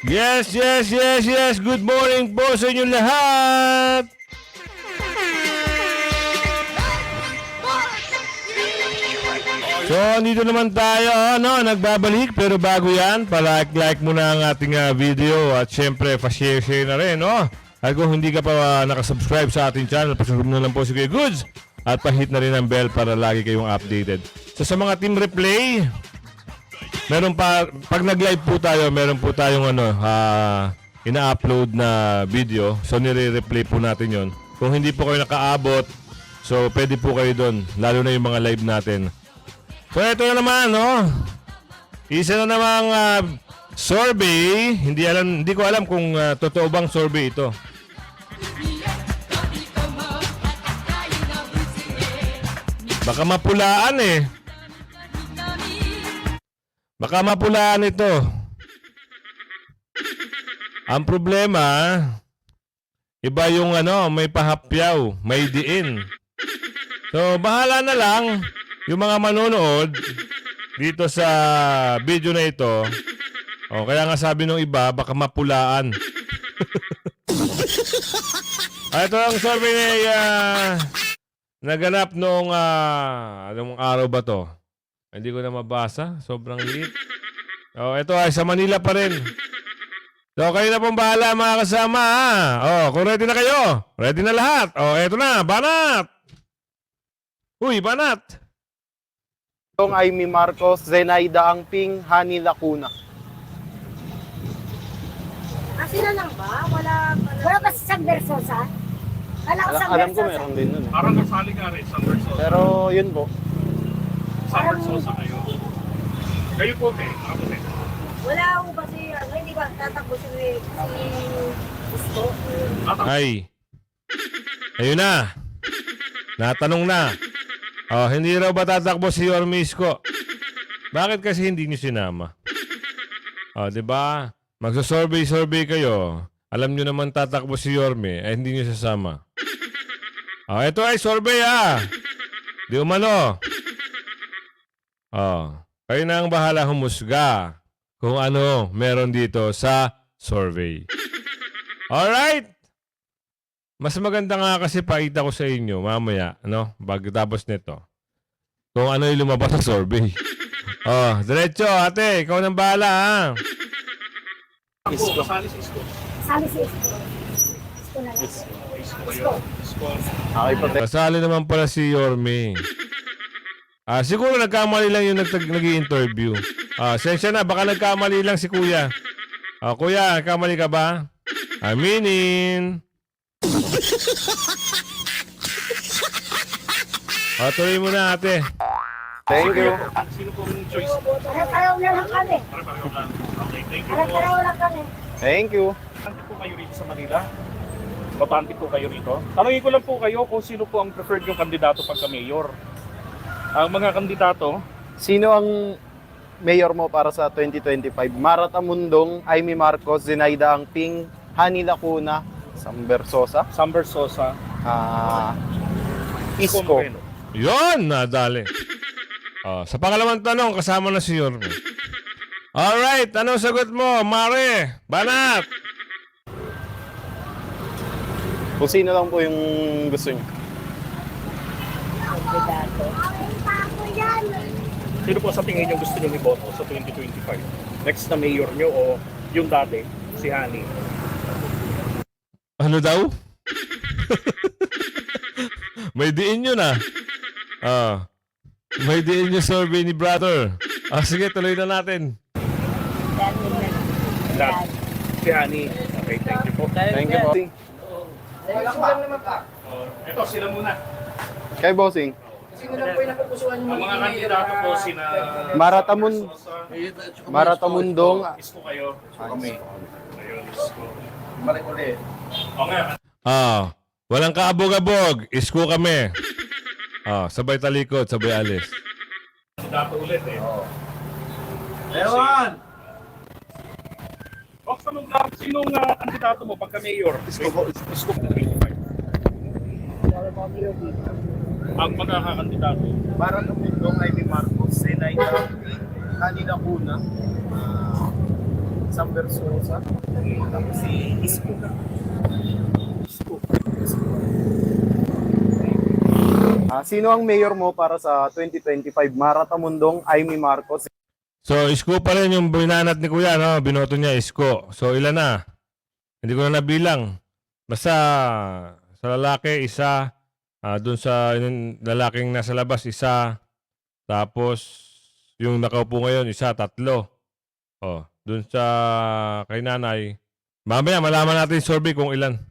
Yes, yes, yes, yes. Good morning po sa inyong lahat. So, dito naman tayo, nagbabalik. Pero bago yan, like muna ang ating video. At syempre, pa-share na rin, no? At kung hindi ka pa nakasubscribe sa ating channel, pasubscribe na lang po si Kuya Goods. At pa-hit na rin ang bell para lagi kayong updated. So, sa mga team replay, meron pa, pag nag-live po tayo, meron po tayong ina-upload na video. So, nire-replay po natin yon. Kung hindi po kayo nakaabot, so, pwede po kayo doon. Lalo na yung mga live natin. So, ito na naman, no? Isa na namang survey. Hindi ko alam kung totoo bang survey ito. Baka mapulaan eh. Baka mapulaan ito. Ang problema, iba yung may pahapyaw, may diin. So, bahala na lang yung mga manonood dito sa video na ito. O, kaya nga sabi nung iba, baka mapulaan. Ito ang survey naganap nung anong araw ba to? Hindi ko na mabasa. Sobrang liit. O, ito ay sa Manila pa rin. So, kayo na pong bahala mga kasama. O, kung ready na kayo. Ready na lahat. O, ito na. Banat! Uy, banat! Itong Amy Marcos, Zenaida Angping, Hani Lacuna. Sila lang ba? Wala ba sa San Versosa? Alam ko meron din nun. Parang kasali ka rin sa Versosa. Pero yun po. Sa Versosa kayo. Kayo po, ako din. Wala ko ba hindi ba tatakbo si Isko? Ay. Ayun na. Natanong na. Oh, hindi raw ba tatakbo si Yorme Isko? Bakit kasi hindi niyo sinama? Oh, 'di ba? Magso-survey kayo. Alam niyo naman tatakbo si Yorme, hindi niyo sasama. Oh, ito ay survey Di umano. Oh, kayo na ang bahala humusga kung ano meron dito sa survey. Alright? Mas maganda nga kasi pakita ko sa inyo mamaya, pagkatapos nito. Kung ano yung lumabas sa survey. Oh, diretso, ate, ikaw nang bahala, ha? Isko. Kasali si Isko. Sabi si Isko. Isko na lang. Isko. Isko. Okay po. Kasali naman pala si Yorme. Siguro nagkamali lang yung nag-i-interview. Sensya na, baka nagkamali lang si Kuya. Kuya, nagkamali ka ba? Aminin. Tuloy mo na, ate. Thank you. Sino pong choice? Araw-araw na lang kami. Para-pareho lang. Okay, thank you po. Araw-araw lang kami. Thank you. Botante po kayo rito sa Manila? Botante po kayo rito? Tanungin ko lang po kayo kung sino po ang preferred yung kandidato pagka-mayor. Ang mga kandidato, Sino ang mayor mo para sa 2025? Mara Tamundong, Amy Marcos, Zenaida Angping, Hani Lacuna, Sam Versosa, Sam Versosa, Isko. Moreno. Yun, nadali. Sa pangalawang tanong, kasama na si Yorme. Alright, anong sagot mo, Mare? Banat! Kung sino lang po yung gusto niyo. Sino po sa tingin nyo gusto nyo iboto sa 2025? Next na mayor nyo o yung dati, si Hani? Ano daw? May diin yun may diin yung survey ni brother. Sige, tuloy na natin. Lahat. Si Hani. Okay, thank you po. Thank you po. Ito, sila muna. Kay Bossing. Ang mga kandidato po, sina... Mara Tamundong. Isko kayo. Kami. Ayun, Isko. Walang kaabog-abog. Isko kami. Sabay talikod, sabay alis. Kandidato ulit Ewan! Box, sinong kandidato mo pagka-mayor? Isko po. Isko po. Ang magkakakandidato. Para Tamundong, Amy Marcos, Zenaida Angping, Hani Lacuna, Sam Versosa, tapos si Isko. Sino ang mayor mo para sa 2025? Maratamundong, Amy Marcos. So, Isko pa rin yung binanat ni Kuya, no? Binoto niya, Isko. So, ilan na? Hindi ko na nabilang. Basta, sa lalaki, isa. Doon sa yung lalaking nasa labas, isa. Tapos, yung nakaupo ngayon, isa, tatlo. Oh, doon sa kay nanay. Mamaya, malaman natin yung survey kung ilan.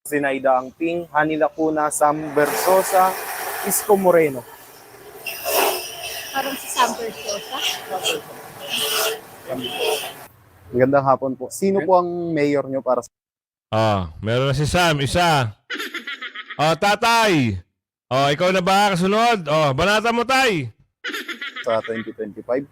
Zenaida Angping, Hani Lacuna, Sam Versosa, Isko Moreno. Parang si Sam Versosa. Magandang hapon po. Sino po ang mayor nyo para Meron na si Sam, isa. Tatay. Ikaw na ba kasunod? Banata mo, tay. sa 2025?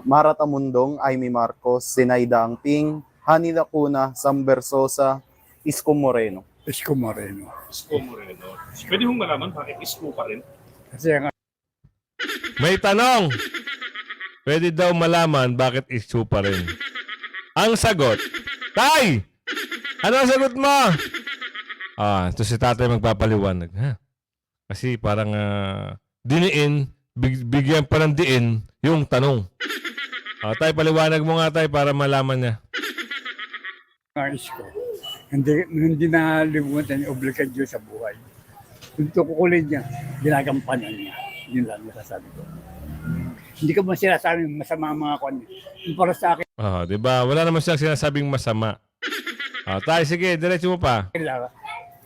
Maratamundong, Amy Marcos, Zenaida Angping, Hani Lacuna, Sam Versosa, Isko Moreno. Isko Moreno. Isko Moreno. Pwede hong malaman bakit Isko pa rin? Kasi ang May tanong. Pwede daw malaman bakit Isko pa rin. Ang sagot, tay! Ano ang sagot mo? Ito si tatay magpapaliwanag. Ha? Kasi parang bigyan pa ng diin yung tanong. Tay, paliwanag mo nga tay para malaman niya. Isko, hindi nakalimutan yung obligasyon sa buhay. Kung tukukulin niya, ginagampanan niya. Yun lang nasasabi ko. Hindi ko man sinasabi masama ang mga kwan. Yung para sa akin, Di ba? Wala naman siyang sinasabing masama. Tay, sige, diretso mo pa. kailangan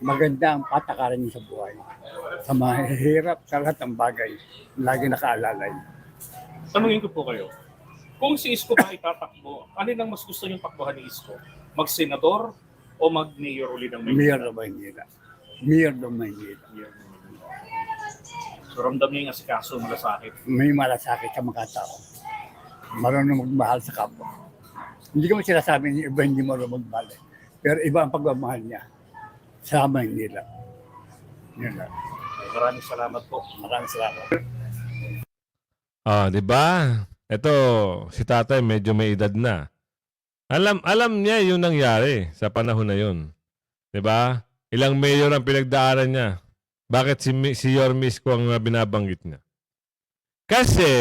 maganda ang patakaran niya sa buhay. Sa mahihirap, sa lahat ng bagay, lagi nakaalalay. Tanungin ko po kayo. Kung si Isko pa itatakbo, alin ang mas gusto niyong takbuhan ni Isko? Mag-senador o mag-mayor uli ng Mayor Maynila? ng Maynila. Mayor ng Maynila. So ramdam niya yung asikaso, malasakit. May malasakit sa mga tao. Marunong magmahal sa kapwa. Hindi ko sinasabi niya iba hindi marunong magmahal. Pero iba ang pagmamahal niya sa Maynila. Yun lang. Maraming salamat po. Maraming salamat. Di ba? Ito, si tatay medyo may edad na. Alam niya yung nangyari sa panahon na yun. Di ba? Ilang mayor ang pinagdaanan niya. Bakit si Yorme Isko ang binabanggit niya? Kasi,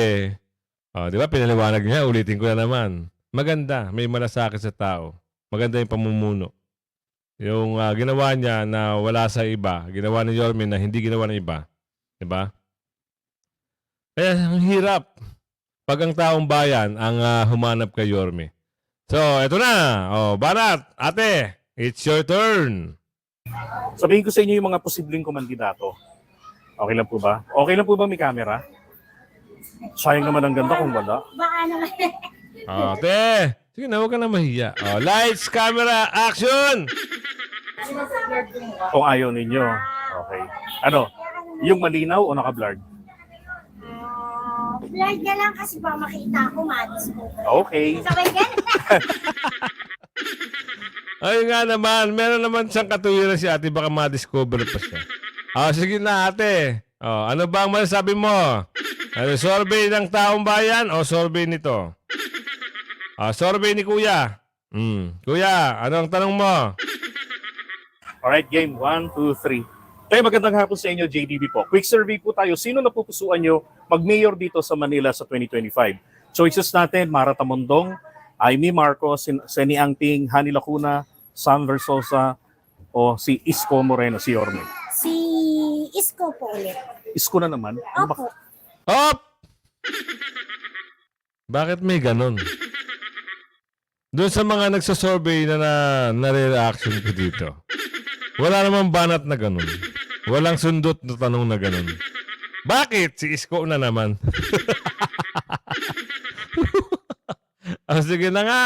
di ba, pinaliwanag niya, ulitin ko na naman. Maganda, may malasakit sa tao. Maganda yung pamumuno. Yung ginawa niya na wala sa iba, ginawa ni Yorme na hindi ginawa ng iba. Di ba? Kaya ang hirap pag ang taong bayan ang humanap kay Yorme. So, eto na. Banat, ate, it's your turn. Sabihin ko sa inyo yung mga posibleng kumandidato. Okay lang po ba? Okay lang po ba may camera? Sayang naman ang ganda kung wala. Baka naman. Ate, sige na, huwag ka na mahiya. Lights, camera, action! Kung ayaw ninyo. Okay. Ano? Yung malinaw o naka-blurred? Blurred na lang kasi ba makita ako, madis ko. Okay. Sabay ganun. Ay nga naman, meron naman siyang katuwiran si ate, baka ma-discover pa siya. Sige na ate. Ano ba ang masasabi mo? Survey ng taong bayan o survey nito? Survey ni Kuya. Kuya, ano ang tanong mo? Alright, game. 1, 2, 3. Kaya magandang hapon sa inyo, JDB po. Quick survey po tayo. Sino napupusuan nyo mag-mayor dito sa Manila sa 2025? Choices natin, Maratamundong, Amy Marcos, Seni Angping, Hani Lacuna, Sam Versosa, o si Isko Moreno, si Yorme. Si Isko po ulit. Isko na naman. Ano ba? Opo. Hop! Bakit may ganon? Doon sa mga nagsasurvey na nare-reaction ko dito, wala namang banat na ganon. Walang sundot na tanong na ganon. Bakit? Si Isko na naman. Sige na nga.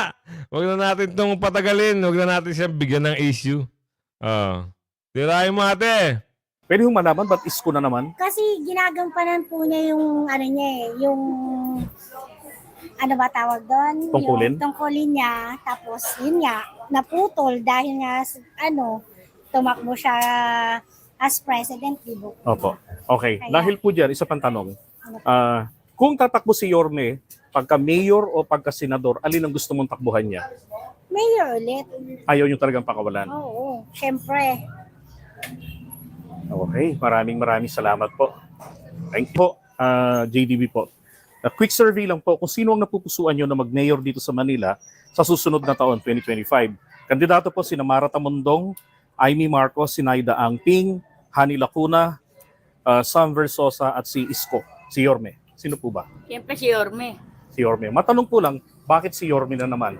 Huwag na natin itong patagalin. Huwag na natin siyang bigyan ng issue. Tirahin mo ate. Pwede hong malaman, ba't Isko na naman? Kasi ginagampanan po niya yung ano niya yung ano ba tawag doon? Tungkulin? Yung tungkulin niya. Tapos yun nga, naputol dahil nga tumakbo siya as president, di ba? Opo. Okay. Kaya- Dahil po dyan, isa pang tanong. Kung tatakbo si Yorme pagka mayor o pagka senador, alin ang gusto mong takbuhan niya? Mayor ulit. Ayaw nyo talagang pakawalan. Oo, syempre. Okay, maraming salamat po. Thank you po, JDB po. A quick survey lang po kung sino ang napupusuan nyo na mag-mayor dito sa Manila sa susunod na taon, 2025. Kandidato po sina Mara Tamundong, Amy Marcos, Sinaida Angping, Hani Lacuna, Sam Versosa at si Isko, si Yorme. Sino po ba? Siyempre si Yorme. Si Yorme. Matanong po lang, bakit si Yorme na naman?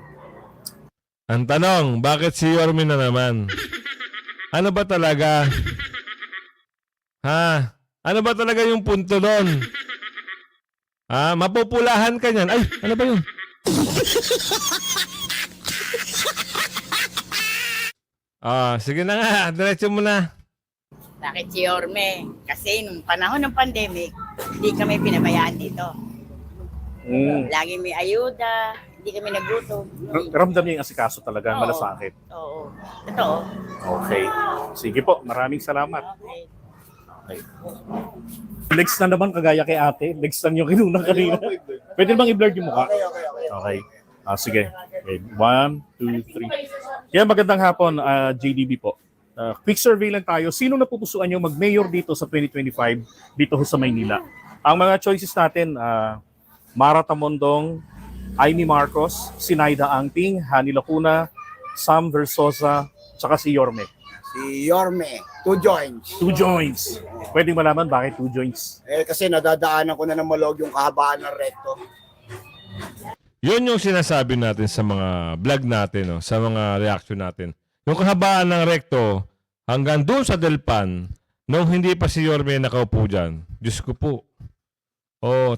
Ang tanong, bakit si Yorme na naman? Ano ba talaga? Ha? Ano ba talaga yung punto doon? Ha? Mapupulahan ka niyan. Ay, ano ba yun? Sige na nga. Diretso mo na. Bakit si Yorme? Kasi nung panahon ng pandemic, hindi kami pinabayaan dito. Lagi may ayuda, hindi kami nagutom. Ramdam niya yung asikaso talaga, Oo. malasakit. Oo. Totoo. Okay. Sige po, maraming salamat. Okay. Okay. Legs na naman kagaya kay ate. Legs lang yung kinuna kanina. Pwede bang i-blur yung mukha? Okay. Sige. Okay. 1, 2, 3. Kaya magandang hapon, JDB po. Quick survey lang tayo. Sino napupusuan yung mag-mayor dito sa 2025 dito sa Maynila? Ang mga choices natin, Mara Tamundong, Amy Marcos, Sinaida Angping, Hani Lacuna, Sam Versosa, tsaka si Yorme. Si Yorme, 2 joints. 2 joints. Pwedeng malaman bakit 2 joints? Kasi nadadaanan ko na ng malog yung kahabaan ng recto. Yun yung sinasabi natin sa mga vlog natin, no? Sa mga reaction natin. Yung kahabaan ng rekto hanggang doon sa Delpan, nung hindi pa si Yorme nakaupo dyan. Diyos ko po.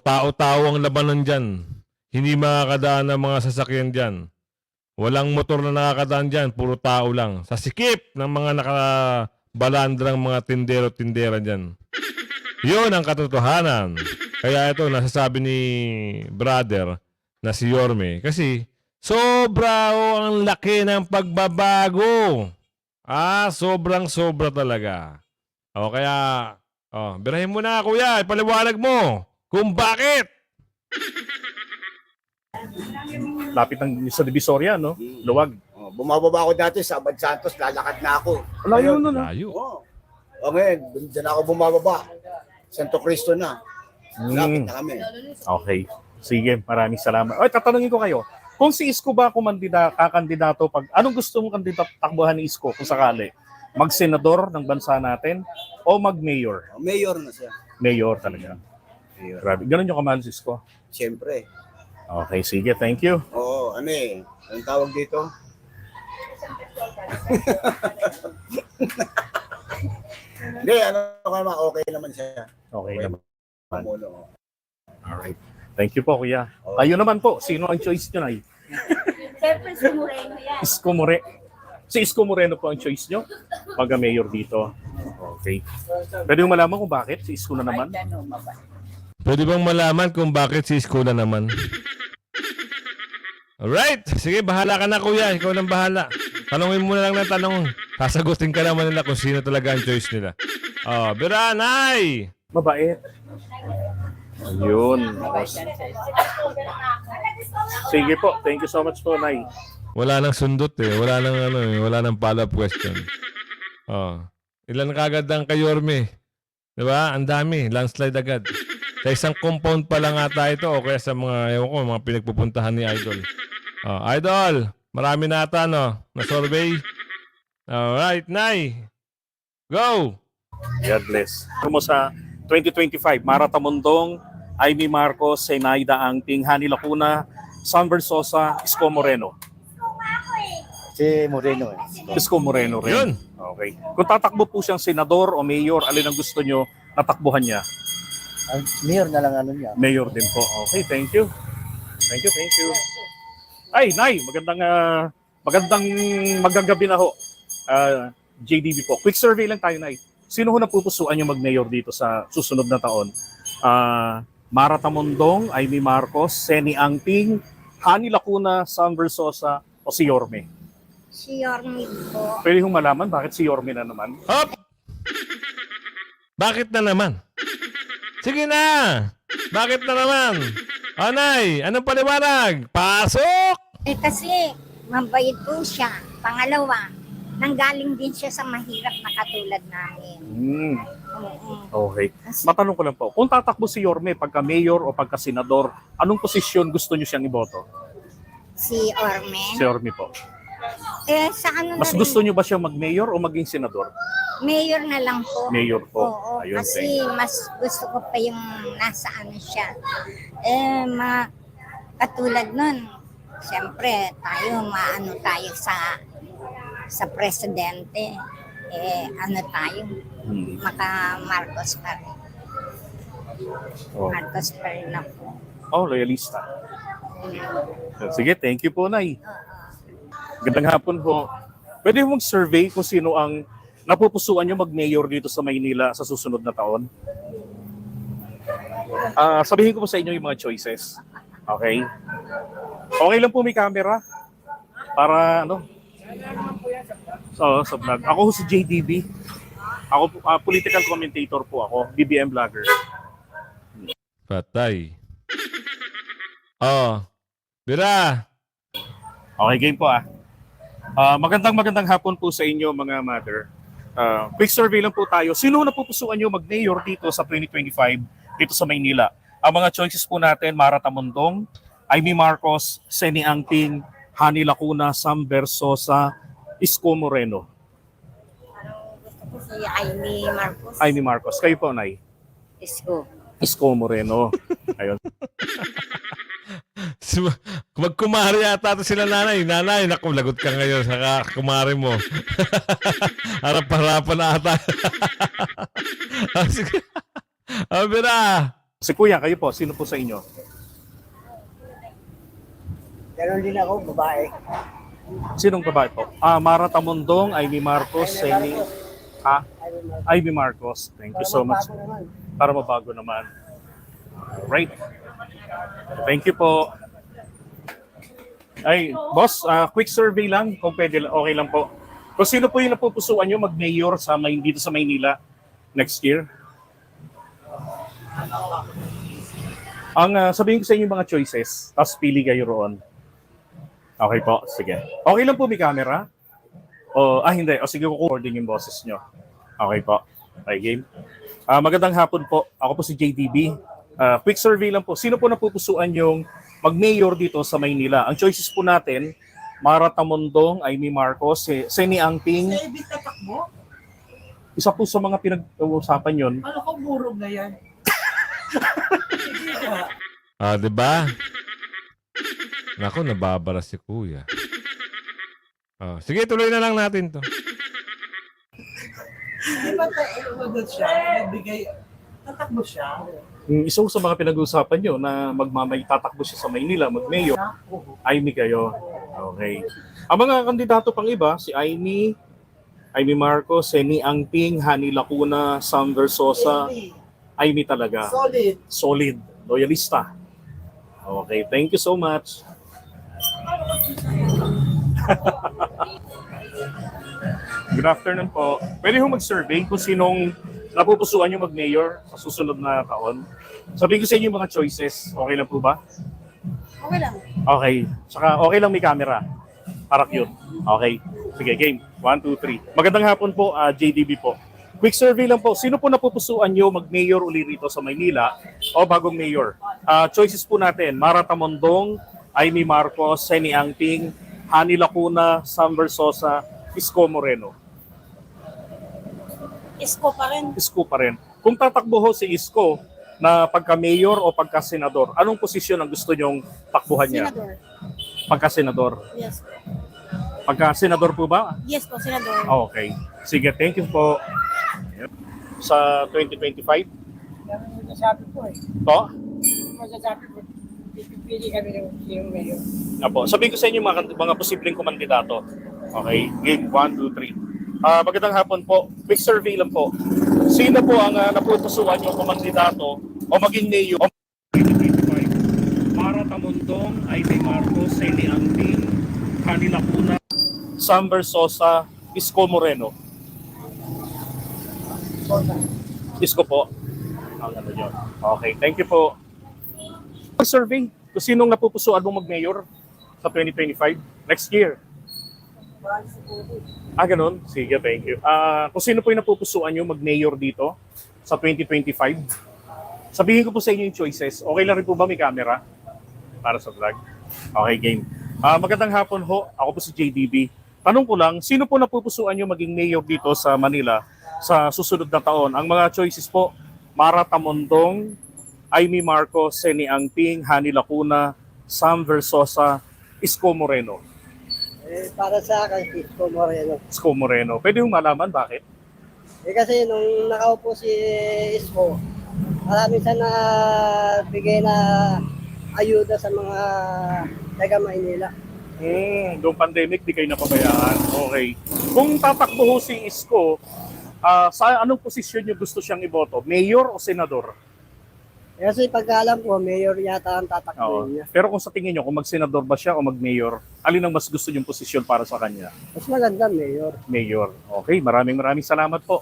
Tao-tao ang labanan dyan. Hindi makakadaan ng mga sasakyan dyan. Walang motor na nakakadaan dyan. Puro tao lang. Sa sikip ng mga nakabalandrang mga tindero-tindera dyan. Yun ang katotohanan. Kaya ito, nasasabi ni brother na si Yorme. Kasi sobra ang laki ng pagbabago. Sobrang-sobra talaga. Kaya, birahin mo na kuya, ipaliwanag mo kung bakit. Lapit ng sa Divisoria, no? Luwag. Bumababa ako dati sa Abad Santos, lalakad na ako. Layo nun, no? Layo. Ngayon, dyan ako bumababa. Santo Cristo na. Lapit na kami. Okay. Sige, maraming salamat. Tatanungin ko kayo. Kung si Isko ba kakandidato anong gusto mong kandidato takbuhan ni Isko kung sakali? Mag-senador ng bansa natin o mag-mayor? Mayor na siya. Mayor talaga. Mayor. Grabe. Ganun yung kamahal si Isko. Siyempre. Okay, sige. Thank you. Oo, anong tawag dito? Hindi, okay naman siya. Okay naman. Pamuno. Alright. Thank you po, kuya. Kayo naman po. Sino ang choice nyo, Nay? Siyempre si Moreno yan. Isko Moreno. Si Isko Moreno po ang choice nyo pag mayor dito. Okay. Pwede yung malaman kung bakit si Isko na naman? Pwede bang malaman kung bakit si Isko na naman? Alright. Sige, bahala ka na kuya. Ikaw nang bahala. Tanungin mo na lang ng tanong. Sasagutin ka naman nila kung sino talaga ang choice nila. Biranay! Mabait. Ayun. Sige po. Thank you so much po, Nay. Wala nang sundot eh. Wala nang follow-up question. Ilan kagad ang kayorme? Diba? Ang dami. Landslide agad. Sa isang compound pa lang ata ito o kaya sa mga, ewan ko, mga pinagpupuntahan ni Idol. Idol, marami na ata, no? Na-survey. Alright, Nay. Go! God bless. Ano mo sa 2025, Mara Tamundong, Amy Marcos, Sinaida Angping, Hani Lacuna, Sam Versosa, Isko Moreno. Si Moreno Isko Moreno rin. Yun. Okay. Kung tatakbo po siyang senador o mayor, alin ang gusto nyo natakbuhan niya? Mayor na lang niya. Mayor din po. Okay, thank you. Thank you. Ay, Nay, magandang gabi na ho. JDB po. Quick survey lang tayo, Nay. Sino ho napupusuan yung mag-mayor dito sa susunod na taon? Mara Tamundong, Amy Marcos, Seni Angping, Hani Lacuna, Sam Versosa, o si Yorme? Si Yorme po. Pwede hong malaman bakit si Yorme na naman? Hop! Bakit na naman? Sige na! Bakit na naman? Anay, anong paliwanag? Pasok! Eh kasi, mabait po siya. Pangalawa, nanggaling din siya sa mahirap na katulad namin. Oo. Okay. Matanong ko lang po, kung tatakbo si Yorme pagka mayor o pagka senador, anong posisyon gusto niyo siyang iboto? Si Orme. Si Yorme po. Eh, sa ano Mas na rin, gusto niyo ba siyang mag-mayor o maging senador? mayor na lang po. Mayor po. Oo, Ayun, thank kasi mas gusto ko pa yung nasa ano siya. Eh, katulad nun, siyempre, maano tayo sa presidente. Eh, ano tayo, Hmm. maka Marcos pa rin. Oh. Marcos pa rin ako. Oh, loyalista. Sige, thank you po, Nay. Gandang hapon po. Pwede mong survey kung sino ang napupusuan nyo mag-mayor dito sa Maynila sa susunod na taon? Sabihin ko po sa inyo yung mga choices. Okay? Okay lang po may camera. Para ano? Sa vlog. Ako si JDB. Ako political commentator po ako. BBM vlogger. Patay. Oh. Bira. Okay, game po magandang hapon po sa inyo mga mother. Quick survey lang po tayo. Sino na pupusuan nyo mag-mayor dito sa 2025 dito sa Maynila? Ang mga choices po natin, Mara Tamundong, Amy Marcos, Seni Angting, Hani Lacuna, Sam Versosa, Isko Moreno. Gusto ko si Amy Marcos. Amy Marcos. Kayo po, Nay? Isko. Isko Moreno. Ayun. Magkumari ata to sila nanay. Nanay, naku, lagot ka ngayon sa kumari mo. Harap-harapan na ata. Sige. Bira. Si Kuya, kayo po. Sino po sa inyo? Ganon din ako, babae. Sinong babae po? Mara Tamundong, Amy Marcos, Seni... Amy Marcos. Thank you so much. Para mabago naman. Right. Thank you po. Ay, boss, quick survey lang kung pwede, okay lang po. Kung sino po yung napupusuan nyo mag-mayor dito sa Maynila next year? Sabihin ko sa inyo yung mga choices, tapos pili kayo roon. Okay po, sige. Okay lang po may camera? Hindi. Sige, recording yung boses nyo. Okay po. Okay, game. Magandang hapon po. Ako po si JDB. Quick survey lang po. Sino po napupusuan yung mag-mayor dito sa Maynila? Ang choices po natin, Mara Tamundong, Amy Marcos, Seni Angting. Isa po sa mga pinag-uusapan yun. Ano ko burog na yan? Diba? Naku, nababara si Kuya. Sige, tuloy na lang natin to. Di ba tayo siya? Nagbigay, tatakbo siya. Isa sa mga pinag-uusapan nyo na tatakbo siya sa Maynila, mag-mayor, Amy kayo. Okay. Ang mga kandidato pang iba, si Amy Marcos, Seni Angting, Hani Lacuna, Sam Versosa, Amy talaga. Solid. Solid. Loyalista. Okay, thank you so much. Good afternoon po. Pwede ho mag-survey kung sinong napupusuan nyo mag-mayor sa susunod na taon. Sabihin ko sa inyo yung mga choices. Okay lang po ba? Okay lang. Okay. Saka okay lang may camera. Para cute. Okay. Sige, game. 1, 2, 3. Magandang hapon po, JDB po. Quick survey lang po. Sino po napupusuan nyo mag-mayor uli rito sa Maynila o bagong mayor? Choices po natin. Mara Tamundong, Amy Marcos, Seni Angting, Hani Lacuna, Sam Versosa, Isko Moreno. Isko pa rin. Isko pa rin. Kung tatakbo ho si Isko na pagka-mayor o pagka-senador, anong posisyon ang gusto nyong takbuhan niya? Senador. Pagka-senador. Yes. Pagka-senador po ba? Yes po, senador. Okay. Sige, thank you po. Yep. Sa 2025? Masasabi ko eh. Po? Masasabi ko, pipili kami ng siyong ngayon. Apo. Sabihin ko sa inyo mga posibleng kumandidato. Okay. Game 1, 2, 3. Magandang hapon po. Quick survey lang po. Sino po ang napupusuan yung kumandidato o maging mayor o 2025? Mara Tamundong, Amy Marcos, Seni Angting, Hani Lacuna, Sam Versosa, Isko Moreno. Isko po. Ang ano yun. Okay, thank you po. Survey kung sinong napupusuan mong mag-mayor sa 2025 next year. Ganun? Sige, thank you. Kung sino po yung napupusuan nyo mag-mayor dito sa 2025, sabihin ko po sa inyo yung choices. Okay lang rin po ba may camera para sa vlog? Okay, game. Magandang hapon ho. Ako po si JDB. Tanong ko lang, sino po napupusuan nyo maging mayor dito sa Manila sa susunod na taon? Ang mga choices po, Mara Tamondong, Amy Marcos, Seni Angping, Hani Lacuna, Sam Versosa, Isko Moreno. Para sa akin, Isko Moreno. Isko Moreno. Pwede yung malaman bakit? Kasi nung nakaupo si Isko, marami siya na bigay na ayuda sa mga taga Maynila. Noong pandemic, di kayo napabayaan. Okay. Kung tatakbo ho si Isko, sa anong posisyon nyo gusto siyang iboto? Mayor o senador? Kasi pagkaalam ko, mayor yata ang Oo. tatakbuhin niya. Pero kung sa tingin nyo, kung mag-senador ba siya o mag-mayor, alin ang mas gusto yung posisyon para sa kanya? Mas maganda, mayor. Mayor. Okay, maraming salamat po.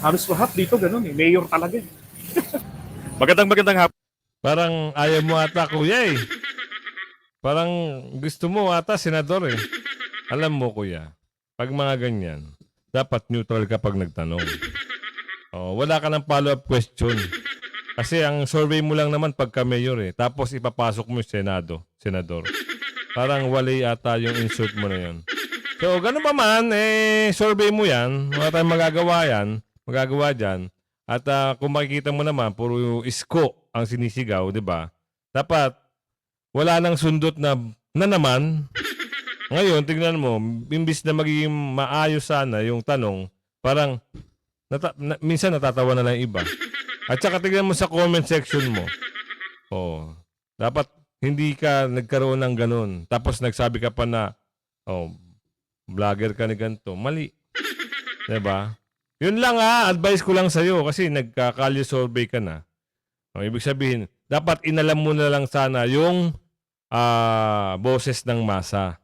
Halos lahat dito ganun eh. Mayor talaga eh. magandang hapon. Parang ayaw mo ata, kuya eh. Parang gusto mo ata, senador eh. Alam mo, kuya, pag mga ganyan, dapat neutral ka pag nagtanong. Wala ka ng follow-up question. Kasi ang survey mo lang naman pagka mayor eh. Tapos ipapasok mo yung senador. Parang wali ata yung insert mo na yun. So, ganun pa man, survey mo yan. Wala tayong magagawa dyan. At kung makikita mo naman, puro isko ang sinisigaw, di ba? Dapat, wala nang sundot na naman. Ngayon, tignan mo, imbis na magiging maayos sana yung tanong, parang, minsan natatawa na lang yung iba. At saka tignan mo sa comment section mo. Dapat hindi ka nagkaroon ng ganun. Tapos nagsabi ka pa na, vlogger ka ni ganito. Mali. Diba? Yun lang advice ko lang sa'yo kasi nagka-kalye survey ka na. Ibig sabihin, dapat inalam mo na lang sana yung boses ng masa.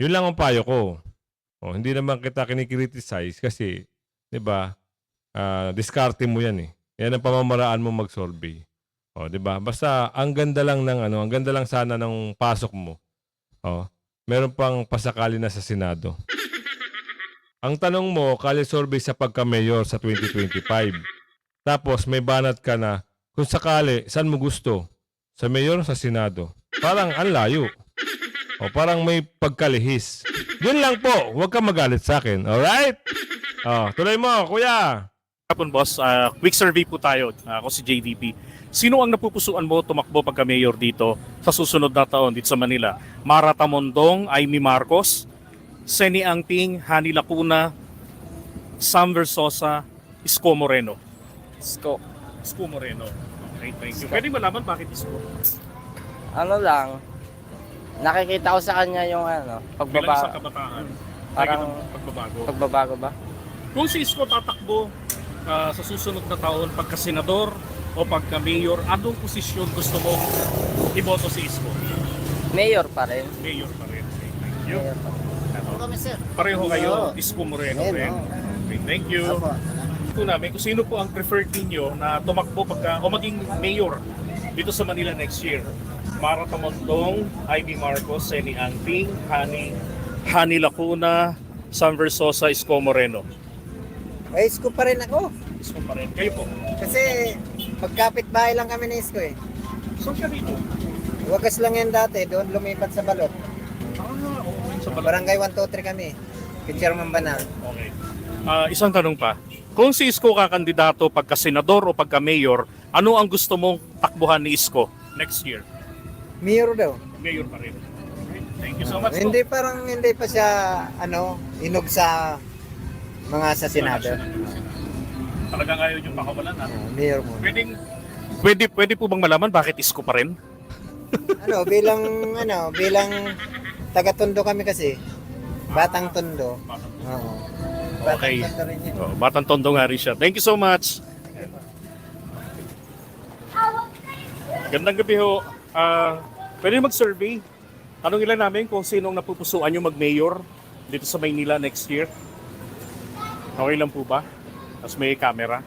Yun lang ang payo ko. Hindi naman kita kinikriticize kasi, diba, diskarte mo yan eh. Yan ang pamamaraan mo mag-survey. 'Di ba? Basta ang ganda lang ng ang ganda lang sana ng pasok mo. Meron pang pasakali na sa Senado. Ang tanong mo, kalye survey sa pagka-mayor sa 2025. Tapos may banat ka na kung sakali, saan mo gusto? Sa mayor o sa Senado? Parang ang layo. Parang may pagkalihis. Yun lang po. Huwag ka magalit sa akin. Alright? Tuloy mo, kuya. Hapon boss, quick survey po tayo. Ako si JDP. Sino ang napupusuan mo tumakbo pagka-mayor dito sa susunod na taon dito sa Manila? Mara Tamondong, Amy Marcos, Seni Angping, Hani Lacuna, Sam Versosa, Isko Moreno. Isko. Isko Moreno. Okay, thank you. Pwede malaman bakit Isko? Ano lang, nakikita ko sa kanya yung Bilang pagbaba, isang kabataan, parang pagbabago. pagbabago ba? Kung si Isko tatakbo sa susunod na taon pagka-senador o pagka-mayor, anong posisyon gusto mo iboto si Isko? Mayor pa rin. Mayor pa rin. Thank you. Mayor pa rin. Pareho kayo, Isko Moreno rin. Okay, thank you. Ito namin kung sino po ang preferred ninyo na tumakbo o maging mayor dito sa Manila next year. Mara Tamondong, Amy Marcos, Seni Angping, Hani Lacuna, Sam Versosa, Isko Moreno. Isko pa rin ako. Isko pa rin. Kayo po. Kasi magkapit-bahay lang kami ni Isko eh. So siya dito. Wagas lang yan dati, doon lumipat sa balot. Okay. Sa Barangay 123 kami. Chairman Banal. Okay. Isang tanong pa. Kung si Isko kakandidato pagka-senador o pagka-mayor, ano ang gusto mong takbuhan ni Isko next year? Mayor daw. Mayor pa rin. Okay. Thank you so much. Hindi pa siya inog sa mga sa Senado. Talagang ayaw yung pakawalan ha? Mayor mo. Pwede po bang malaman bakit Isko pa rin? Bilang taga-Tondo kami kasi. Batang Tondo. Oo. Okay. Batang Tondo rin yun. Batang Tondo nga rin siya. Thank you so much. Gandang gabi ho. Pwede mag-survey. Tanong nila namin kung sinong napupusuan yung mag-mayor dito sa Maynila next year. Okay lang po ba? Tapos may camera.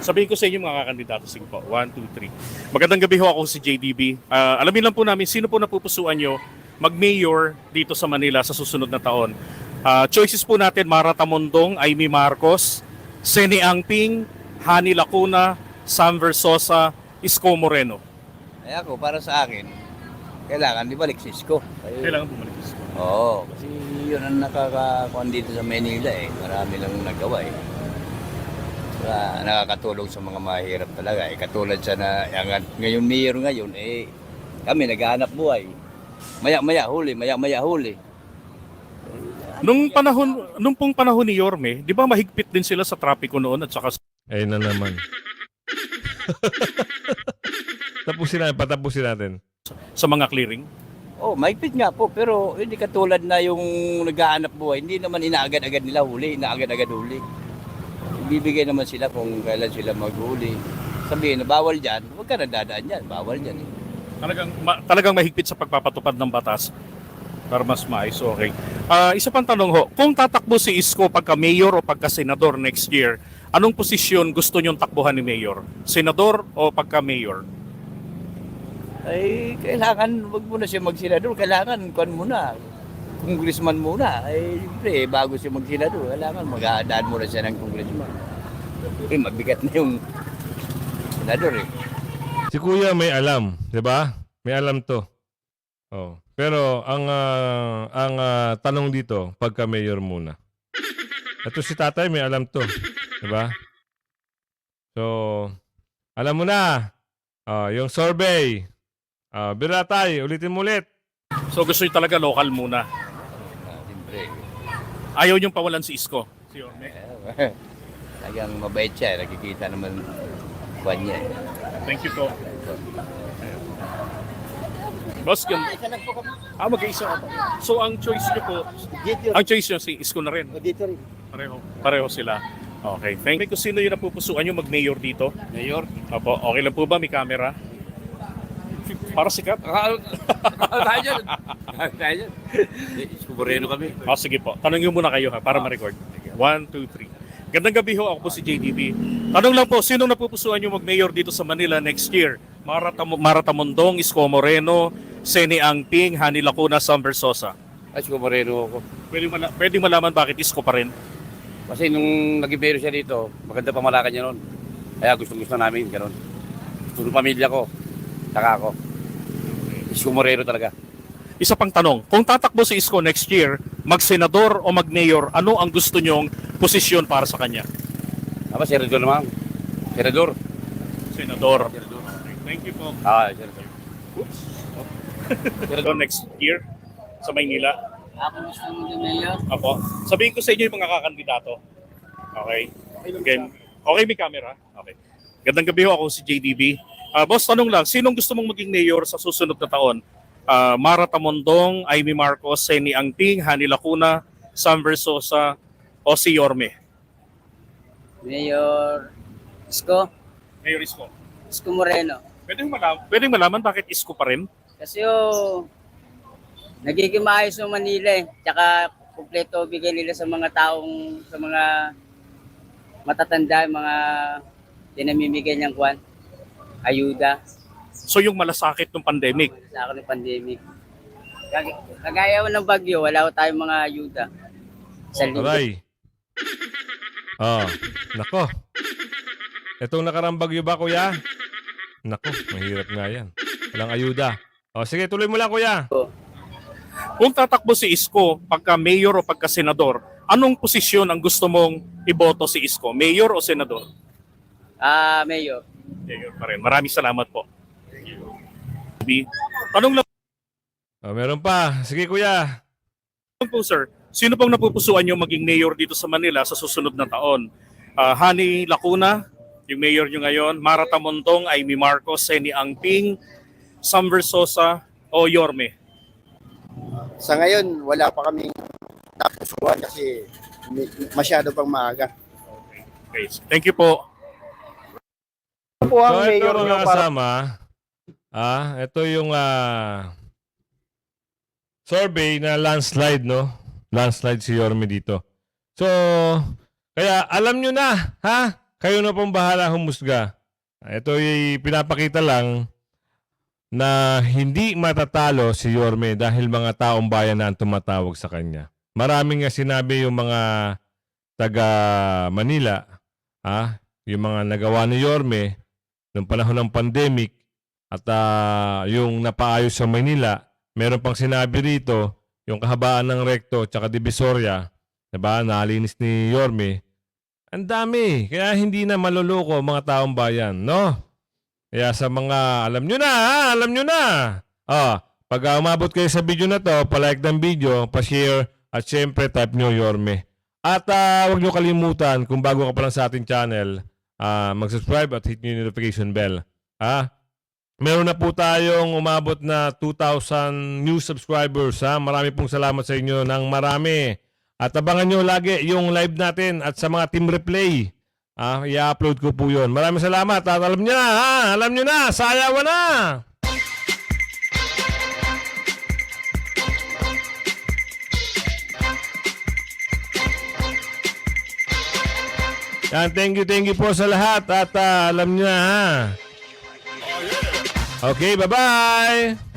Sabihin ko sa inyo mga kakandidato. Sige po. 1, 2, 3. Magandang gabi ho, ako si JDB. Alamin lang po namin, sino po napupusuan nyo mag-mayor dito sa Manila sa susunod na taon? Choices po natin, Mara Tamundong, Amy Marcos, Seni Angping, Hani Lacuna, Sam Versosa, Isko Moreno. Ay ako, para sa akin, kailangan ibalik si Isko. Kailangan bumalik Isko. Oo, kasi yun ang nakakakuan dito sa Manila eh. Marami lang nagawa eh. Saka nakakatulong sa mga mahirap talaga eh. Katulad sa na, ngayon mayor ngayon eh, kami naghahanap buhay. Maya-maya huli. Nung pong panahon ni Yorme, di ba mahigpit din sila sa trapiko noon at saka Ayun na naman. Patapusin natin. sa mga clearing? Oh, mahigpit nga po, pero hindi katulad na yung naghahanap buhay. Hindi naman inaagad-agad nila huli, inaagad-agad huli. Bibigay naman sila kung kailan sila maghuli. Sabihin na bawal dyan, huwag ka na dadaan dyan, bawal dyan eh. Talagang mahigpit sa pagpapatupad ng batas para mas maayos. Okay. Isa pang tanong ho, kung tatakbo si Isko pagka mayor o pagka senador next year, anong posisyon gusto niyong takbuhan ni mayor? Senador o pagka mayor? Ay, kailangan, wag muna siya magsenador, kailangan kuan muna. Congressman muna. Ay, siyempre, bago siya magsenador, kailangan mag-aadaan muna siya ng congressman. Eh, mabigat na yung senador eh. Si Kuya may alam, 'di ba? May alam 'to. Oh. Pero ang tanong dito, pagka mayor muna. Ito si Tatay may alam 'to, 'di ba? So, alam mo na. Yung survey. Biratay, ulitin mo ulit. So gusto niyo talaga local muna. Siyempre. Ayaw niyong pawalan si Isko. Si Yorme. Talagang mabait siya, nakikita naman kuan niya eh. Thank you po. Boss, mag-iisa ka pa. So ang choice niyo po, ang choice niyo si Isko na rin. Dito rin. Pareho sila. Okay, thank you. Kung sino yung napupusuan nyo mag-mayor dito? Mayor? Opo, okay lang po ba? May camera? Para sikat? Tayo dyan. Isko Moreno kami. Sige po. Tanongin muna kayo ha, para ma-record. 1, 2, 3. Gandang gabi ho, ako po si JDB. Tanong lang po, sino napupusuan nyo mag-mayor dito sa Manila next year? Mara Tamundong, Isko Moreno, Seni Angping, Hani Lacuna, Sam Versosa. Isko Moreno ako. Pwede malaman bakit Isko pa rin? Kasi nung naging mayor siya dito, maganda pamalakan niya noon. Kaya gusto namin, gano'n. Gusto ng pamilya ko, saka ako. Isko Moreno talaga. Isa pang tanong, kung tatakbo si Isko next year, mag-senador o mag-mayor, ano ang gusto nyong posisyon para sa kanya? Senador naman. Senador. Senador. Thank you po. Senador. Senador next year sa Maynila. Ako gusto mo din mayor. Apo. Sabihin ko sa inyo yung mga kakandidato. Okay? Okay, may camera? Okay. Gandang gabi ho, ako si JDB. Boss, tanong lang, sinong gusto mong maging mayor sa susunod na taon? Mara Tamundong, Amy Marcos, Seni Angping, Hani Lacuna, Sam Versosa, o si Yorme? Mayor Isko. Mayor Isko. Isko Moreno. Pwedeng malaman bakit Isko pa rin? Kasi nagiging maayos ng Manila eh. Tsaka kumpleto bigay nila sa mga taong, sa mga matatanda, mga dinamimigay niyang kwan, ayuda. So yung malasakit ng pandemic. Sa akin ng pandemic. Kagaya ng bagyo, wala ko tayong mga ayuda. Sa linggo. Aray. Nako. Itong nakarambagyo ba, Kuya? Nako, mahirap nga yan. Walang ayuda. Sige, tuloy mo lang, Kuya. Kung tatakbo si Isko pagka mayor o pagka senador, anong posisyon ang gusto mong iboto si Isko? Mayor o senador? Mayor. Mayor pa rin. Maraming salamat po. Tanong lang Meron pa. Sige, Kuya. po, sir. Sino pong napupusuan nyo maging mayor dito sa Manila sa susunod na taon? Hani Lacuna, yung mayor nyo ngayon, Mara Tamundong, Amy Marcos, Seni Angping, Sam Versosa, o Yorme? Sa ngayon, wala pa kaming napusuan kasi masyado pang maaga. Okay. Thank you po. Po ang So, ito mayor nyo mga para kasama. Ito yung survey na landslide, no? Landslide si Yorme dito. So, kaya alam nyo na, ha? kayo na pong bahala humusga. Ito ay pinapakita lang na hindi matatalo si Yorme dahil mga taong bayan na ang tumatawag sa kanya. Maraming nga sinabi yung mga taga Manila, yung mga nagawa ni Yorme noong panahon ng pandemic at yung napaayos sa Manila. Meron pang sinabi rito, yung kahabaan ng Recto at Divisoria, diba, nalinis ni Yorme. Ang dami. Kaya hindi na maluloko mga taong bayan, no? Kaya sa mga, alam nyo na, alam nyo na. Pag umabot kayo sa video na to, palike ng video, pa-share, at syempre type nyo Yorme. At huwag nyo kalimutan, kung bago ka pa lang sa ating channel, mag-subscribe at hit nyo yung notification bell. Meron na po tayong umabot na 2,000 new subscribers. Marami pong salamat sa inyo ng marami. At abangan nyo lagi yung live natin at sa mga team replay. I-upload ko po yun. Maraming salamat. At alam nyo na, alam nyo na, sayawan na! Yan, thank you po sa lahat. At alam nyo na, Okay, bye-bye!